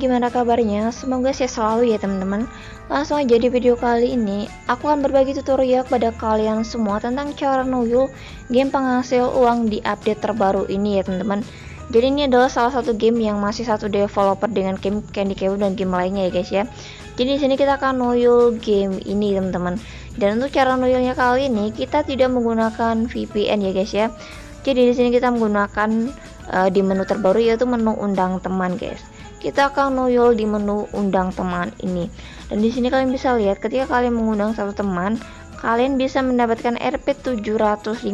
gimana kabarnya? Semoga sehat selalu ya teman-teman. Langsung aja di video kali ini, aku akan berbagi tutorial kepada kalian semua tentang cara nuyul game penghasil uang di update terbaru ini ya teman-teman. Jadi ini adalah salah satu game yang masih satu developer dengan game Candy Cave dan game lainnya ya guys ya. Jadi di sini kita akan nuyul game ini teman-teman. Dan untuk cara nuyulnya kali ini kita tidak menggunakan VPN ya guys ya. Jadi di sini kita menggunakan di menu terbaru yaitu menu undang teman guys. Kita akan nuyul di menu undang teman ini. Dan di sini kalian bisa lihat ketika kalian mengundang satu teman, kalian bisa mendapatkan Rp 750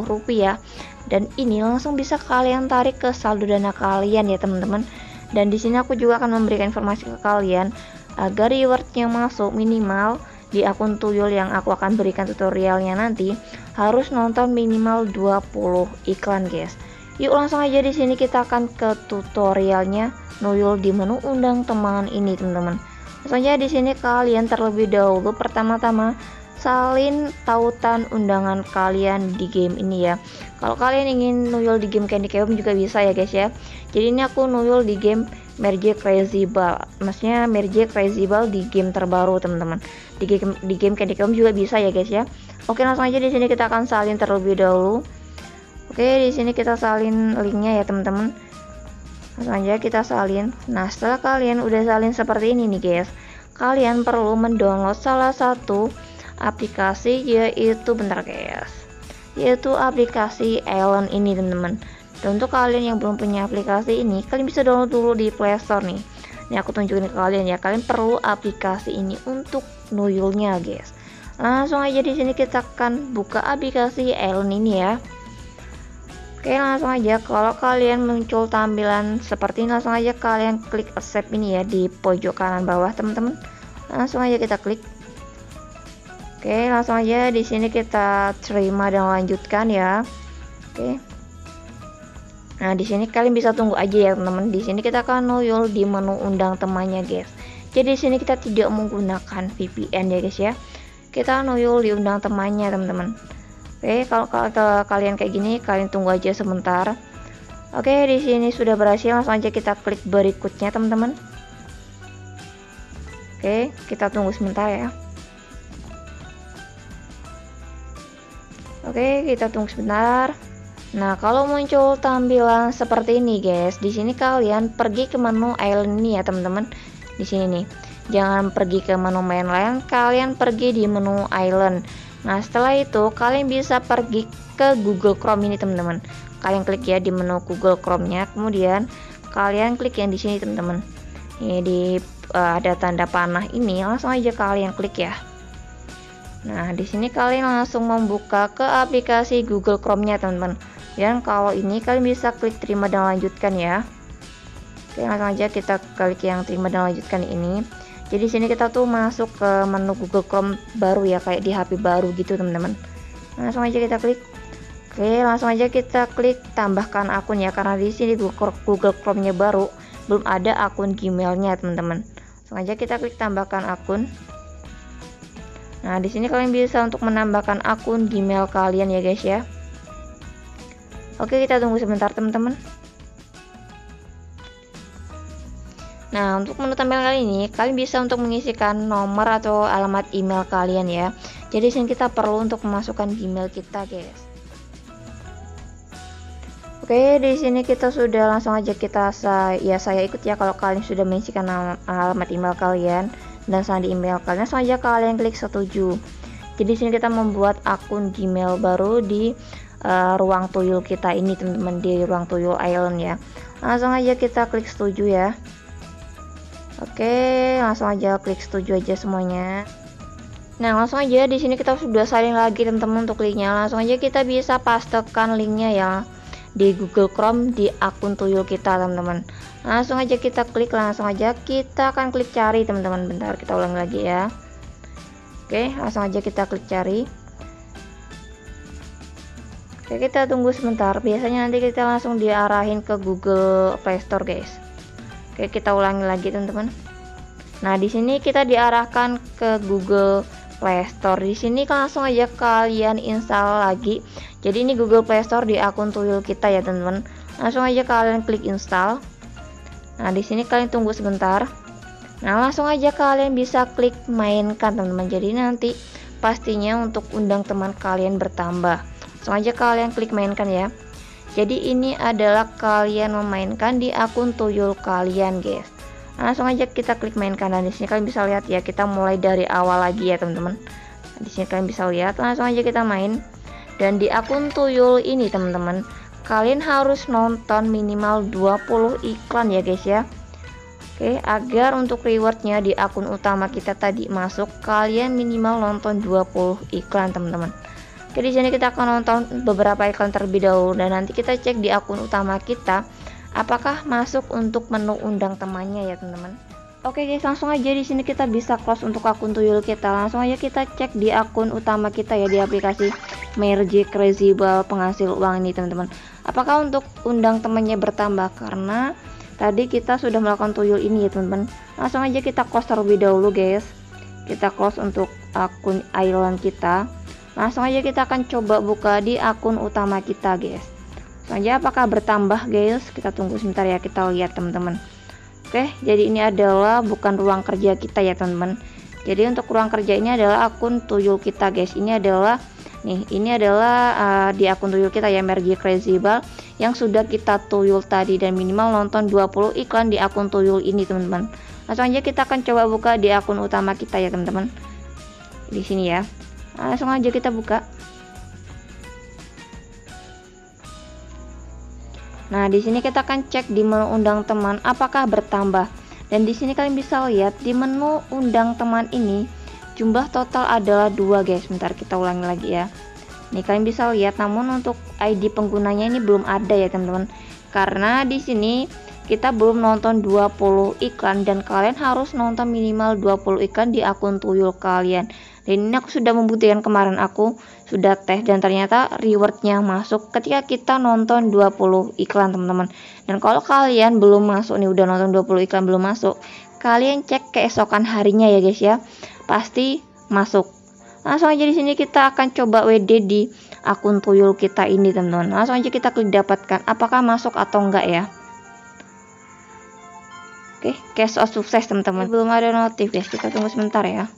rupiah. Dan ini langsung bisa kalian tarik ke saldo dana kalian ya teman-teman. Dan di sini aku juga akan memberikan informasi ke kalian agar rewardnya masuk minimal di akun tuyul yang aku akan berikan tutorialnya nanti harus nonton minimal 20 iklan guys. Yuk langsung aja di sini kita akan ke tutorialnya nuyul di menu undang teman ini teman-teman. Langsung aja di sini kalian terlebih dahulu pertama-tama salin tautan undangan kalian di game ini ya. Kalau kalian ingin nuyul di game Candy Cave juga bisa ya guys ya. Jadi ini aku nuyul di game Merge Crazy Ball. Maksudnya Merge Crazy Ball di game terbaru teman-teman. Di game Candy Cave juga bisa ya guys ya. Oke, langsung aja di sini kita akan salin terlebih dahulu. Oke, di sini kita salin linknya ya teman-teman. Langsung aja kita salin. Nah, setelah kalian udah salin seperti ini nih guys, kalian perlu mendownload salah satu aplikasi yaitu yaitu aplikasi Island ini teman-teman. Dan untuk kalian yang belum punya aplikasi ini, kalian bisa download dulu di Play Store nih. Ini aku tunjukin ke kalian ya. Kalian perlu aplikasi ini untuk nuyulnya guys. Langsung aja di sini kita akan buka aplikasi Island ini ya. Oke, langsung aja kalau kalian muncul tampilan seperti ini, langsung aja kalian klik accept ini ya di pojok kanan bawah teman-teman. Langsung aja kita klik. Oke, langsung aja di sini kita terima dan lanjutkan ya. Oke. Nah, di sini kalian bisa tunggu aja ya teman-teman. Di sini kita akan nuyul di menu undang temannya guys. Jadi di sini kita tidak menggunakan VPN ya guys ya. Kita nuyul di undang temannya teman-teman. Oke, kalau kalian kayak gini, kalian tunggu aja sebentar. Oke, di sini sudah berhasil. Langsung aja kita klik berikutnya, teman-teman. Oke, kita tunggu sebentar ya. Oke, kita tunggu sebentar. Nah, kalau muncul tampilan seperti ini, guys, di sini kalian pergi ke menu Island ini ya, teman-teman. Di sini nih. Jangan pergi ke menu mainland, kalian pergi di menu Island. Nah, setelah itu kalian bisa pergi ke Google Chrome ini teman-teman. Kalian klik ya di menu Google Chrome-nya, kemudian kalian klik yang di sini teman-teman. Ini di ada tanda panah ini, langsung aja kalian klik ya. Nah, di sini kalian langsung membuka ke aplikasi Google Chrome-nya teman-teman. Dan kalau ini kalian bisa klik terima dan lanjutkan ya. Oke, langsung aja kita klik yang terima dan lanjutkan ini. Jadi sini kita tuh masuk ke menu Google Chrome baru ya, kayak di HP baru gitu teman-teman. Langsung aja kita klik. Oke, langsung aja kita klik tambahkan akun ya, karena di sini Google Chrome-nya baru, belum ada akun Gmail-nya teman-teman. Langsung aja kita klik tambahkan akun. Nah, di sini kalian bisa untuk menambahkan akun Gmail kalian ya guys ya. Oke, kita tunggu sebentar teman-teman. Nah, untuk menu tampilan kali ini, kalian bisa untuk mengisikan nomor atau alamat email kalian ya. Jadi sini kita perlu untuk memasukkan Gmail kita, guys. Oke, di sini kita sudah langsung aja saya ikut ya kalau kalian sudah mengisikan alamat email kalian dan sandi email kalian, langsung aja kalian klik setuju. Jadi sini kita membuat akun Gmail baru di ruang tuyul kita ini teman-teman, di ruang tuyul Island ya. Langsung aja kita klik setuju ya. Oke, langsung aja klik setuju aja semuanya. Nah, langsung aja di sini kita sudah salin lagi teman-teman untuk linknya. Langsung aja kita bisa pastekan linknya ya di Google Chrome di akun tuyul kita teman-teman. Langsung aja kita klik, langsung aja kita akan klik cari teman-teman. Bentar, kita ulang lagi ya. Oke, langsung aja kita klik cari. Oke, kita tunggu sebentar. Biasanya nanti kita langsung diarahin ke Google Play Store guys. Oke, kita ulangi lagi teman-teman. Nah, di sini kita diarahkan ke Google Play Store. Di sini langsung aja kalian install lagi. Jadi ini Google Play Store di akun tuyul kita ya teman-teman. Langsung aja kalian klik install. Nah, di sini kalian tunggu sebentar. Nah, langsung aja kalian bisa klik mainkan teman-teman. Jadi nanti pastinya untuk undang teman kalian bertambah. Langsung aja kalian klik mainkan ya. Jadi ini adalah kalian memainkan di akun tuyul kalian, guys. Nah, langsung aja kita klik mainkan, dan di sini kalian bisa lihat ya, kita mulai dari awal lagi ya teman-teman. Di sini kalian bisa lihat, langsung aja kita main. Dan di akun tuyul ini teman-teman, kalian harus nonton minimal 20 iklan ya guys ya. Oke, agar untuk rewardnya di akun utama kita tadi masuk, kalian minimal nonton 20 iklan teman-teman. Oke, di sini kita akan nonton beberapa iklan terlebih dahulu, dan nanti kita cek di akun utama kita apakah masuk untuk menu undang temannya ya teman-teman. Oke guys, langsung aja di sini kita bisa close untuk akun tuyul kita. Langsung aja kita cek di akun utama kita ya, di aplikasi Magic Crazy Ball penghasil uang ini teman-teman. Apakah untuk undang temannya bertambah, karena tadi kita sudah melakukan tuyul ini ya teman-teman. Langsung aja kita close terlebih dahulu guys. Kita close untuk akun island kita. Langsung aja kita akan coba buka di akun utama kita guys. Langsung aja apakah bertambah guys, kita tunggu sebentar ya, kita lihat teman-teman. Oke, jadi ini adalah bukan ruang kerja kita ya teman-teman. Jadi untuk ruang kerja ini adalah akun tuyul kita guys. Ini adalah di akun tuyul kita ya, Magic Crazy Ball yang sudah kita tuyul tadi, dan minimal nonton 20 iklan di akun tuyul ini teman-teman. Langsung aja kita akan coba buka di akun utama kita ya teman-teman. Di sini ya. Langsung aja kita buka. Nah, di sini kita akan cek di menu undang teman apakah bertambah. Dan di sini kalian bisa lihat di menu undang teman ini jumlah total adalah 2 guys. Bentar, kita ulangi lagi ya. Nih kalian bisa lihat, namun untuk ID penggunanya ini belum ada ya teman-teman. Karena di sini kita belum nonton 20 iklan, dan kalian harus nonton minimal 20 iklan di akun tuyul kalian. Dan ini aku sudah membuktikan, kemarin aku sudah tes dan ternyata rewardnya masuk ketika kita nonton 20 iklan teman-teman. Dan kalau kalian belum masuk nih, udah nonton 20 iklan belum masuk, kalian cek keesokan harinya ya guys ya, pasti masuk. Langsung aja di sini kita akan coba WD di akun tuyul kita ini teman-teman. Langsung aja kita klik dapatkan apakah masuk atau enggak ya. Oke, cash out sukses teman-teman. Belum ada notif guys, kita tunggu sebentar ya.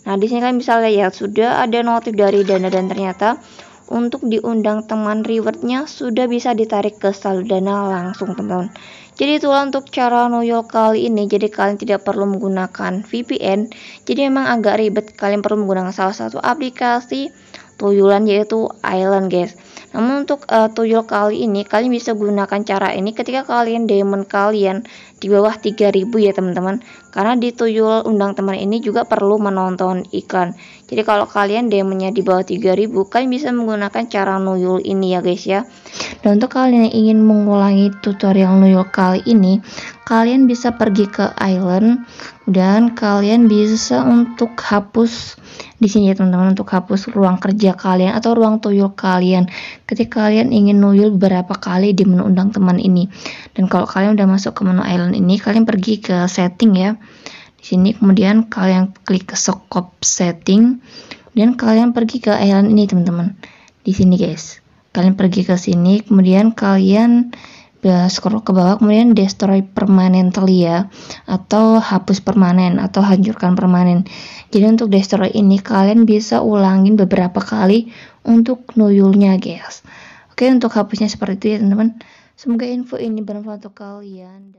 Nah, di sini kalian bisa lihat sudah ada notif dari Dana, dan ternyata untuk diundang teman rewardnya sudah bisa ditarik ke saldo Dana langsung teman-teman. Jadi itulah untuk cara nuyul kali ini. Jadi kalian tidak perlu menggunakan VPN. Jadi memang agak ribet, kalian perlu menggunakan salah satu aplikasi tuyulan yaitu Island guys. Namun untuk tuyul kali ini kalian bisa gunakan cara ini ketika kalian diamond kalian di bawah 3000 ya teman-teman. Karena di tuyul undang teman ini juga perlu menonton iklan. Jadi kalau kalian diamondnya di bawah 3000, kalian bisa menggunakan cara nuyul ini ya guys ya. Dan untuk kalian yang ingin mengulangi tutorial nuyul kali ini, kalian bisa pergi ke island dan kalian bisa untuk hapus di sini ya teman-teman, untuk hapus ruang kerja kalian atau ruang tuyul kalian ketika kalian ingin nuyul beberapa kali di menu undang teman ini. Dan kalau kalian udah masuk ke menu island ini, kalian pergi ke setting ya. Di sini kemudian kalian klik ke scope setting dan kalian pergi ke island ini teman-teman. Di sini guys. Kalian pergi ke sini, kemudian kalian scroll ke bawah, kemudian destroy permanently ya, atau hapus permanen atau hancurkan permanen. Jadi untuk destroy ini kalian bisa ulangin beberapa kali untuk nuyulnya guys. Oke, untuk hapusnya seperti itu ya teman-teman. Semoga info ini bermanfaat untuk kalian.